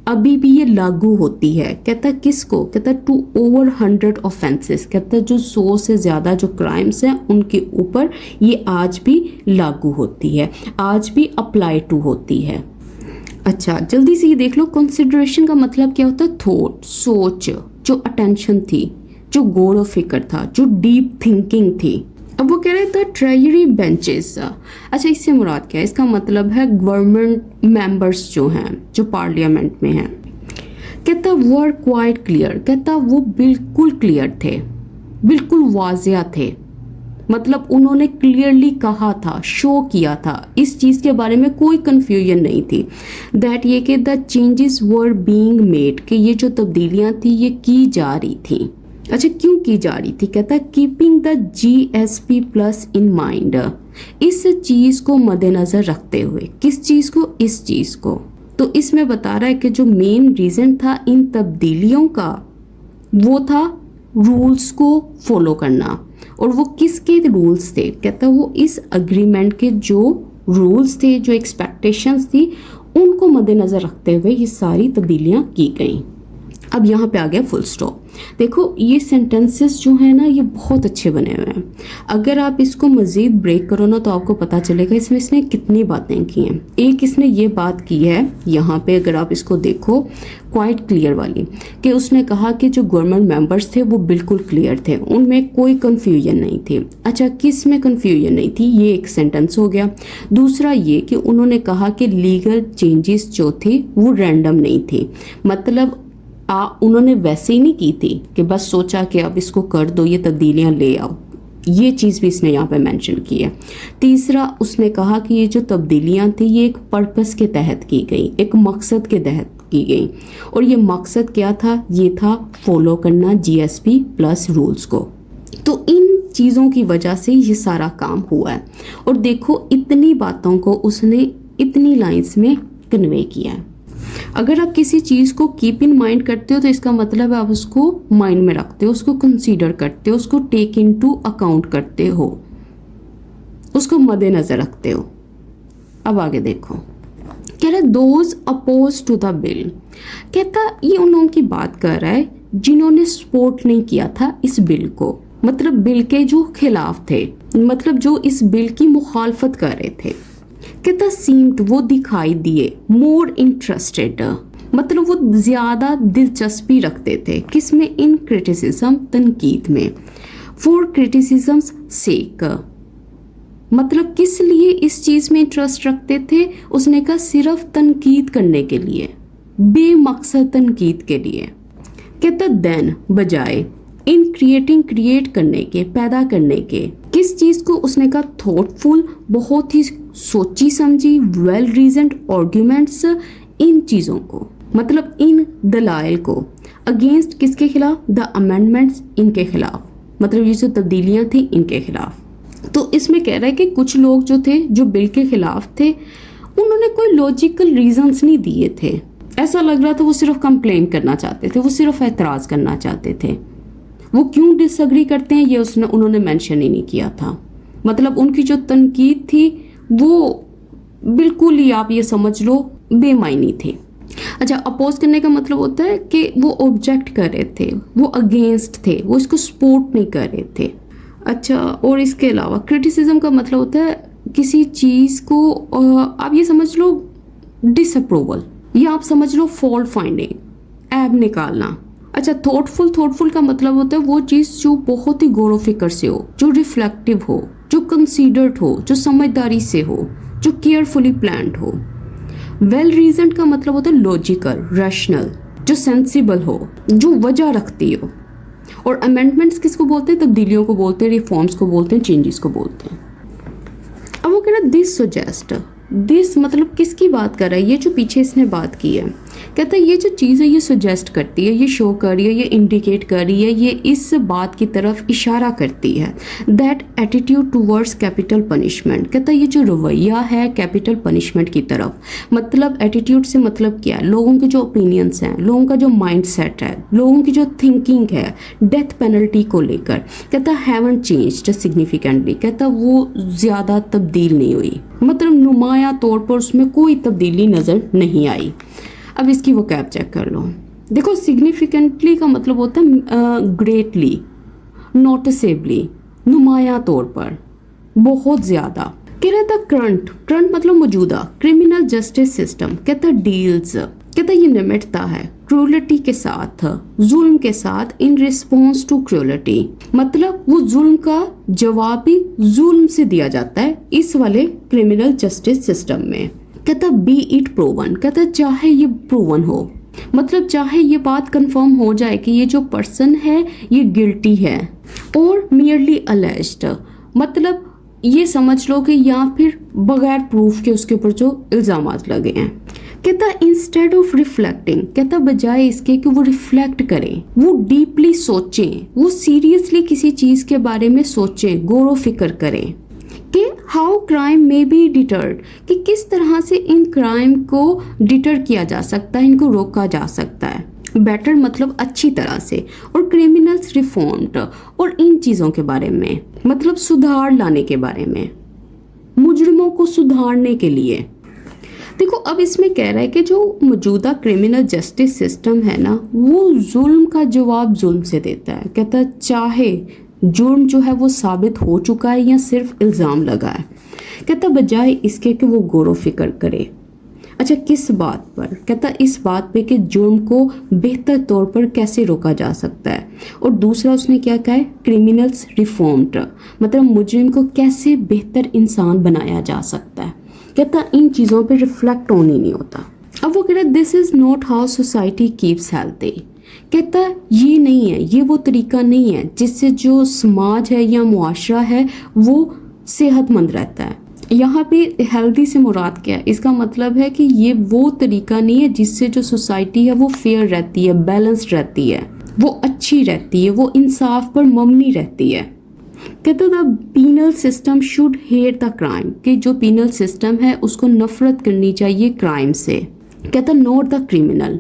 अभी भी ये लागू होती है। कहता किसको? कहता टू ओवर 100 ऑफेंसेस, कहता जो 100 से ज़्यादा जो क्राइम्स हैं उनके ऊपर ये आज भी लागू होती है, आज भी अप्लाई टू होती है। अच्छा, जल्दी से ये देख लो, कंसिडरेशन का मतलब क्या होता है? थॉट, सोच, जो अटेंशन थी, जो गौर व फिक्र था, जो डीप थिंकिंग थी। अब वो कह रहे थे ट्रेजरी बेंचेस। अच्छा, इससे मुराद क्या है? इसका मतलब है गवर्नमेंट मेंबर्स जो हैं, जो पार्लियामेंट में हैं। कहता वर क्वाइट क्लियर, कहता वो बिल्कुल क्लियर थे, बिल्कुल वाजिया थे, मतलब उन्होंने क्लियरली कहा था, शो किया था, इस चीज़ के बारे में कोई कन्फ्यूजन नहीं थी। दैट ये कि the changes were being made, कि ये जो तब्दीलियाँ थी ये की जा रही थी। अच्छा, क्यों की जा रही थी? कहता keeping the GSP plus in mind, इस चीज़ को मद्देनज़र रखते हुए। किस चीज़ को? इस चीज़ को। तो इसमें बता रहा है कि जो मेन रीज़न था इन तब्दीलियों का वो था रूल्स को फॉलो करना। और वो किसके रूल्स थे? कहता वो इस अग्रीमेंट के जो रूल्स थे, जो एक्सपेक्टेशंस थी, उनको मद्देनज़र रखते हुए ये सारी तब्दीलियाँ की गई। अब यहाँ पे आ गया फुल स्टॉप। देखो ये सेंटेंसेस जो है ना ये बहुत अच्छे बने हुए हैं। अगर आप इसको मज़ीद ब्रेक करो ना तो आपको पता चलेगा इसमें इसने कितनी बातें की हैं। एक इसने ये बात की है यहाँ पे, अगर आप इसको देखो क्वाइट क्लियर वाली, कि उसने कहा कि जो गवर्नमेंट मेंबर्स थे वो बिल्कुल क्लियर थे, उनमें कोई कन्फ्यूजन नहीं थी। अच्छा, किस में कन्फ्यूजन नहीं थी, ये एक सेंटेंस हो गया। दूसरा ये कि उन्होंने कहा कि लीगल चेंजेस जो थी वो रैंडम नहीं थी, मतलब उन्होंने वैसे ही नहीं की थी कि बस सोचा कि अब इसको कर दो, ये तब्दीलियां ले आओ। ये चीज़ भी इसने यहाँ पे मेंशन की है। तीसरा उसने कहा कि ये जो तब्दीलियां थी ये एक पर्पस के तहत की गई, एक मकसद के तहत की गई, और ये मकसद क्या था, ये था फॉलो करना GSP प्लस रूल्स को। तो इन चीज़ों की वजह से ये सारा काम हुआ है। और देखो इतनी बातों को उसने इतनी लाइंस में कन्वे किया है। अगर आप किसी चीज़ को कीप इन माइंड करते हो तो इसका मतलब है आप उसको माइंड में रखते हो, उसको कंसीडर करते हो, उसको टेक इन टू अकाउंट करते हो, उसको मद्देनजर रखते हो। अब आगे देखो, कह रहा है those oppose to the bill. कहता ये उन लोगों की बात कर रहा है जिन्होंने सपोर्ट नहीं किया था इस बिल को, मतलब बिल के जो खिलाफ थे, मतलब जो इस बिल की मुखालफत कर रहे थे। कहता सीम्ड वो दिखाई दिए, मोर इंटरेस्टेड मतलब वो ज्यादा दिलचस्पी रखते थे किसमें, इन क्रिटिसिज्म तनकीद में, फॉर क्रिटिसिज्म्स सेक मतलब किस लिए इस चीज में इंटरेस्ट रखते थे, उसने कहा सिर्फ तनकीद करने के लिए, बेमकसद तनकीद के लिए। कहता देन बजाय, इन क्रिएटिंग क्रिएट करने के, पैदा करने के, किस चीज को, उसने कहा थॉटफुल बहुत ही सोची समझी, वेल रीजन्ड आर्ग्यूमेंट्स, इन चीजों को मतलब इन दलाइल को, अगेंस्ट किसके खिलाफ, द अमेंडमेंट्स इनके खिलाफ, मतलब ये जो तब्दीलियां थी इनके खिलाफ। तो इसमें कह रहा है कि कुछ लोग जो थे जो बिल के खिलाफ थे उन्होंने कोई लॉजिकल रीजंस नहीं दिए थे, ऐसा लग रहा था वो सिर्फ कंप्लेन करना चाहते थे, वो सिर्फ एतराज करना चाहते थे। वो क्यों डिसएग्री करते हैं ये उन्होंने मेंशन ही नहीं किया था, मतलब उनकी जो तनकीद थी वो बिल्कुल ही आप ये समझ लो बेमायनी थी। अच्छा, अपोज करने का मतलब होता है कि वो ऑब्जेक्ट कर रहे थे, वो अगेंस्ट थे, वो इसको सपोर्ट नहीं कर रहे थे। अच्छा, और इसके अलावा क्रिटिसिज्म का मतलब होता है किसी चीज़ को आप ये समझ लो डिसअप्रूवल, या आप समझ लो फॉल्ट फाइंडिंग, ऐब निकालना। अच्छा, थॉटफुल का मतलब होता है वो चीज़ जो बहुत ही गौर फिक्र से हो, जो रिफ्लेक्टिव हो, जो कंसीडर्ड हो, जो समझदारी से हो, जो केयरफुली प्लान्ड हो। वेल रीजन्ड का मतलब होता है लॉजिकल, रैशनल, जो सेंसिबल हो, जो वजह रखती हो। और अमेंडमेंट्स किसको बोलते हैं, तब्दीलियों को बोलते हैं, रिफॉर्म्स को बोलते हैं, चेंजेस को बोलते हैं। अब वो कह रहा है दिस सजेस्ट, दिस मतलब किसकी बात कर रहा है, ये जो पीछे इसने बात की है। कहता है ये जो चीज़ है ये सजेस्ट करती है, ये शो कर रही है, ये इंडिकेट कर रही है, ये इस बात की तरफ इशारा करती है that attitude towards capital punishment. कहता है ये जो रवैया है कैपिटल पनिशमेंट की तरफ, मतलब एटीट्यूड से मतलब क्या है, लोगों के जो ओपिनियंस हैं, लोगों का जो माइंड सेट है, लोगों की जो थिंकिंग है डेथ पेनल्टी को लेकर, कहता हैवंट चेंज्ड सिग्निफिकेंटली। कहता वो ज़्यादा तब्दील नहीं हुई, मतलब नुमाया तौर पर उसमें कोई तब्दीली नज़र नहीं आई। अब इसकी वो कैप चेक कर लो। देखो सिग्निफिकेंटली का मतलब होता है ग्रेटली, नोटिसेबली, नुमाया तौर पर, बहुत ज़्यादा। कह रहा था करंट मतलब मौजूदा क्रिमिनल जस्टिस सिस्टम, कहता डील्स, कहता ये निपटता है क्रूलिटी के साथ, जुल्म के साथ, इन रिस्पॉन्स टू क्रूलिटी, मतलब वो जुल्म का जवाब भी जुल्म से दिया जाता है इस वाले क्रिमिनल जस्टिस सिस्टम में। कहता बी इट प्रूवन, कहता चाहे ये प्रूवन हो, मतलब चाहे ये बात कंफर्म हो जाए कि ये जो पर्सन है ये गिल्टी है, और मियरली अलेज्ड मतलब ये समझ लो कि या फिर बगैर प्रूफ के उसके ऊपर जो इल्जामात लगे हैं। कहता इंस्टेड ऑफ रिफ्लेक्टिंग, कहता बजाय इसके कि वो रिफ्लेक्ट करें, वो डीपली सोचें, वो सीरियसली किसी चीज़ के बारे में सोचें, गौर फिक्र करें कि हाउ क्राइम में बी डिटर्ड, कि किस तरह से इन क्राइम को डिटर किया जा सकता है, इनको रोका जा सकता है, बेटर मतलब अच्छी तरह से, और क्रिमिनल्स रिफॉर्म्ड, और इन चीज़ों के बारे में मतलब सुधार लाने के बारे में, मुजरिमों को सुधारने के लिए। देखो अब इसमें कह रहा है कि जो मौजूदा क्रिमिनल जस्टिस सिस्टम है ना, वो जुल्म का जवाब जुल्म से देता है। कहता है चाहे जुर्म जो है वो साबित हो चुका है या सिर्फ इल्ज़ाम लगा है। कहता बजाय इसके कि वो गौर फिक्र करे। अच्छा किस बात पर? कहता इस बात पे कि जुर्म को बेहतर तौर पर कैसे रोका जा सकता है। और दूसरा उसने क्या कहा है, क्रिमिनल्स रिफॉर्म्ड, मतलब मुजरिम को कैसे बेहतर इंसान बनाया जा सकता है। कहता इन चीज़ों पे रिफ्लेक्ट ऑन ही नहीं होता। अब वो कह रहा है this is not how society keeps healthy. कहता ये नहीं है, ये वो तरीका नहीं है जिससे जो समाज है या मुआशरा है वो सेहतमंद रहता है। यहाँ पे हेल्दी से मुराद क्या है? इसका मतलब है कि ये वो तरीका नहीं है जिससे जो सोसाइटी है वो फेयर रहती है, बैलेंस्ड रहती है, वो अच्छी रहती है, वो इंसाफ पर मबनी रहती है। कहता the penal system should hate the crime, कि जो पीनल सिस्टम है उसको नफरत करनी चाहिए क्राइम से। कहता not the criminal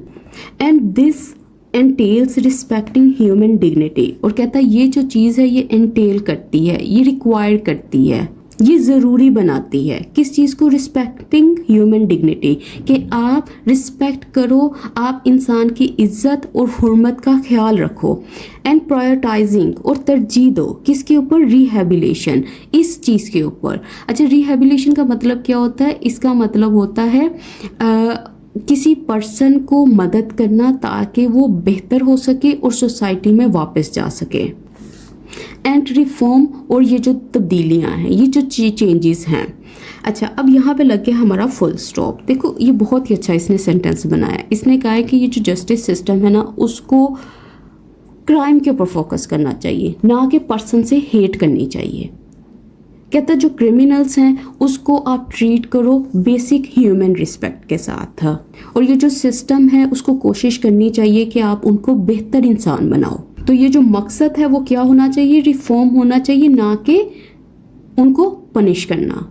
and this एंटेल्स respecting human dignity. और कहता ये जो चीज़ है ये एंटेल करती है, ये रिक्वायर करती है, ये ज़रूरी बनाती है किस चीज़ को? रिस्पेक्टिंग ह्यूमन डिग्निटी, कि आप रिस्पेक्ट करो, आप इंसान की इज्जत और हुर्मत का ख्याल रखो। एंड प्रायोरिटाइजिंग, और तरजीह दो किसके ऊपर? रिहेबिलिटेशन, इस चीज़ के ऊपर। अच्छा रिहेबिलिटेशन का मतलब क्या होता है? इसका मतलब होता है किसी पर्सन को मदद करना ताकि वो बेहतर हो सके और सोसाइटी में वापस जा सके। एंड रिफॉर्म, और ये जो तब्दीलियां हैं, ये जो चेंजेस हैं। अच्छा अब यहाँ पे लग गया हमारा फुल स्टॉप। देखो ये बहुत ही अच्छा इसने सेंटेंस बनाया। इसने कहा है कि ये जो जस्टिस सिस्टम है ना उसको क्राइम के ऊपर फोकस करना चाहिए, ना कि पर्सन से हेट करनी चाहिए। कहता जो क्रिमिनल्स हैं उसको आप ट्रीट करो बेसिक ह्यूमन रिस्पेक्ट के साथ, और ये जो सिस्टम है उसको कोशिश करनी चाहिए कि आप उनको बेहतर इंसान बनाओ। तो ये जो मकसद है वो क्या होना चाहिए? रिफॉर्म होना चाहिए, ना कि उनको पनिश करना।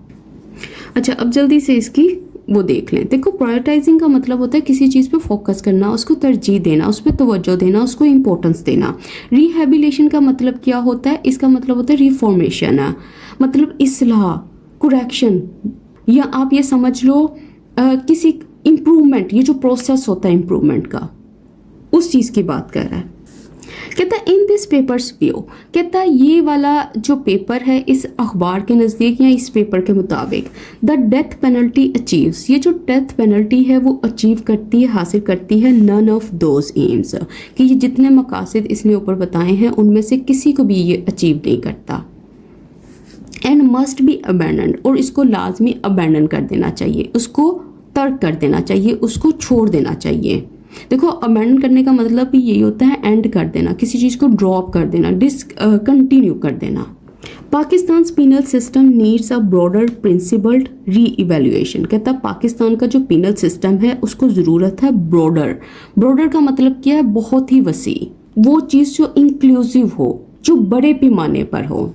अच्छा अब जल्दी से इसकी वो देख लें। देखो प्रायोरिटाइजिंग का मतलब होता है किसी चीज़ पे फोकस करना, उसको तरजीह देना, उस पर तवज्जो देना, उसको इम्पोर्टेंस देना। रिहेबिलिटेशन का मतलब क्या होता है? इसका मतलब होता है रिफॉर्मेशन, मतलब इस्लाह, कुरेक्शन, या आप ये समझ लो किसी इम्प्रूवमेंट, ये जो प्रोसेस होता है इम्प्रूवमेंट का, उस चीज़ की बात कर रहा है। कहता इन दिस पेपर्स व्यू, कहता ये वाला जो पेपर है इस अखबार के नज़दीक या इस पेपर के मुताबिक द डेथ पेनल्टी अचीव्स, ये जो डेथ पेनल्टी है वो अचीव करती है, हासिल करती है नन ऑफ दोज एम्स, कि ये जितने मकासद इसने ऊपर बताए हैं उनमें से किसी को भी ये अचीव नहीं करता। एंड मस्ट बी अबैंडन, और इसको लाजमी अबैंडन कर देना चाहिए, उसको तर्क कर देना चाहिए, उसको छोड़ देना चाहिए। देखो अबैंडन करने का मतलब भी यही होता है एंड कर देना, किसी चीज़ को ड्रॉप कर देना, कंटिन्यू कर देना। Pakistan penal system needs a broader principled re evaluation. कहता पाकिस्तान का जो पिनल सिस्टम है उसको ज़रूरत है ब्रॉडर। ब्रॉडर का मतलब क्या है? बहुत ही वसी, वो चीज़ जो इंक्लूसिव हो, जो बड़े पैमाने पर हो।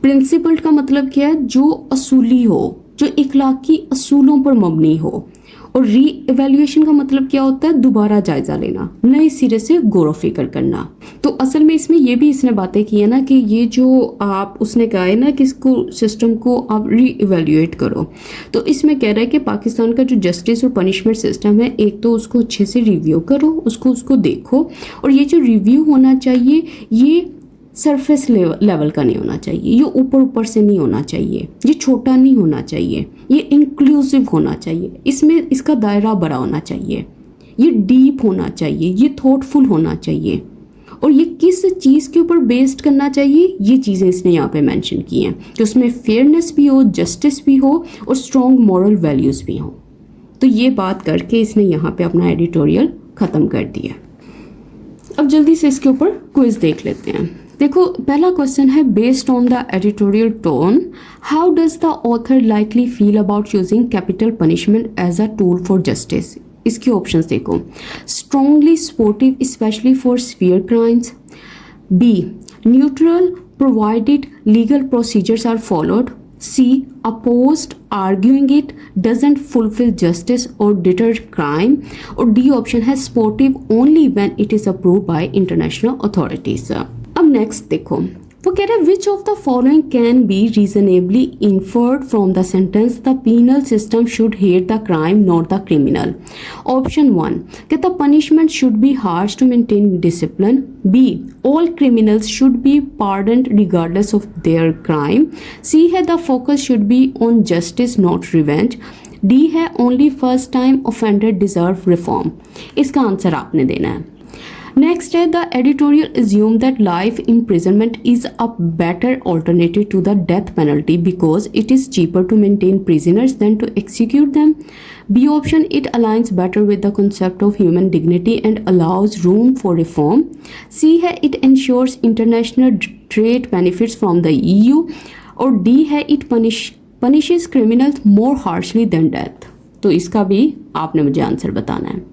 प्रिंसिपल्ड का मतलब क्या है? जो असूली हो, जो इखलाकी असूलों पर मबनी हो। और री इवेल्युएशन का मतलब क्या होता है? दोबारा जायजा लेना, नए सिरे से गौर फिक्र करना। तो असल में इसमें ये भी इसने बातें की है ना कि ये जो आप उसने कहा है ना कि इसको सिस्टम को आप री इवेल्युएट करो, तो इसमें कह रहा है कि पाकिस्तान का जो जस्टिस और पनिशमेंट सिस्टम है, एक तो उसको अच्छे से रिव्यू करो, उसको देखो, और ये जो रिव्यू होना चाहिए ये सरफेस लेवल का नहीं होना चाहिए, ये ऊपर से नहीं होना चाहिए, ये छोटा नहीं होना चाहिए, ये इंक्लूसिव होना चाहिए, इसमें इसका दायरा बड़ा होना चाहिए, ये डीप होना चाहिए, ये थॉटफुल होना चाहिए, और ये किस चीज़ के ऊपर बेस्ड करना चाहिए, ये चीज़ें इसने यहाँ पे मेंशन की हैं कि उसमें फेयरनेस भी हो, जस्टिस भी हो और स्ट्रॉन्ग मॉरल वैल्यूज़ भी हों। तो ये बात करके इसने यहाँ पे अपना एडिटोरियल ख़त्म कर दिया। अब जल्दी से इसके ऊपर क्विज देख लेते हैं। देखो पहला क्वेश्चन है based on the editorial tone how does the author likely feel about using capital punishment as a tool for justice. इसके ऑप्शंस देखो, strongly supportive specially for severe crimes, B neutral provided legal procedures are followed, C opposed arguing it doesn't fulfill justice or deter crime, और D option है supportive only when it is approved by international authorities। अब next देखो वो कह रहे हैं which of the following can be reasonably inferred from the sentence the penal system should hate the crime not the criminal. Option 1 कहता punishment should be harsh to maintain discipline. B all criminals should be pardoned regardless of their crime. C है the focus should be on justice not revenge. D है only first time offender deserve reform. इसका answer आपने देना है। Next है the editorial assume that life imprisonment is a better alternative to the death penalty because it is cheaper to maintain prisoners than to execute them. B option it aligns better with the concept of human dignity and allows room for reform. C है it ensures international trade benefits from the EU. और D है it punishes criminals more harshly than death. तो इसका भी आपने मुझे answer बताना है।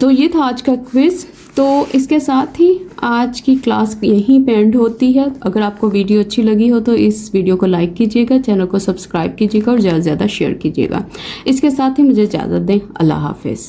तो ये था आज का क्विज। तो इसके साथ ही आज की क्लास यहीं पे एंड होती है। अगर आपको वीडियो अच्छी लगी हो तो इस वीडियो को लाइक कीजिएगा, चैनल को सब्सक्राइब कीजिएगा और ज़्यादा से ज़्यादा शेयर कीजिएगा। इसके साथ ही मुझे इजाज़त दें। अल्लाह हाफिज़।